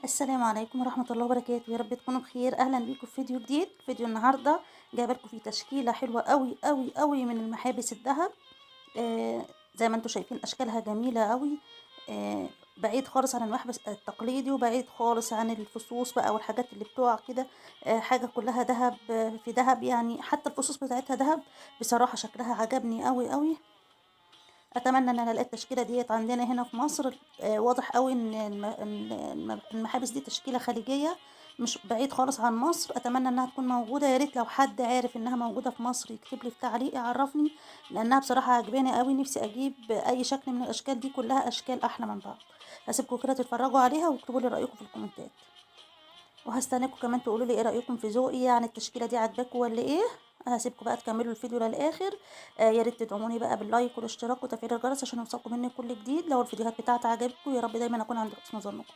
السلام عليكم ورحمة الله وبركاته، يا رب تكونوا بخير. أهلا بيكم في فيديو جديد. فيديو النهاردة جايبه لكم فيه تشكيلة حلوة قوي قوي قوي من المحابس الذهب. زي ما انتم شايفين أشكالها جميلة قوي. بعيد خالص عن المحبس التقليدي، وبعيد خالص عن الفصوص بقى والحاجات اللي بتقع كده. حاجة كلها ذهب، في ذهب، يعني حتى الفصوص بتاعتها ذهب. بصراحة شكلها عجبني قوي قوي. اتمنى ان انا الاقي التشكيله ديت عندنا هنا في مصر. واضح قوي ان المحابس دي تشكيله خليجيه، مش بعيد خالص عن مصر. اتمنى انها تكون موجوده، يا ريت لو حد عارف انها موجوده في مصر يكتب لي في تعليق يعرفني، لانها بصراحه عجباني قوي. نفسي اجيب اي شكل من الاشكال دي، كلها اشكال احلى من بعض. هسيبكم كده تتفرجوا عليها واكتبوا لي رايكم في الكومنتات، وهستناكم كمان تقولوا لي ايه رايكم في ذوقي، يعني التشكيله دي عجباكم ولا ايه. هسيبكم بقى تكملوا الفيديو للاخر. يا ريت تدعموني بقى باللايك والاشتراك وتفعيل الجرس عشان يوصلكم مني كل جديد. لو الفيديوهات بتاعتي عجبتكم، يا رب دايما اكون عند حسن ظنكم.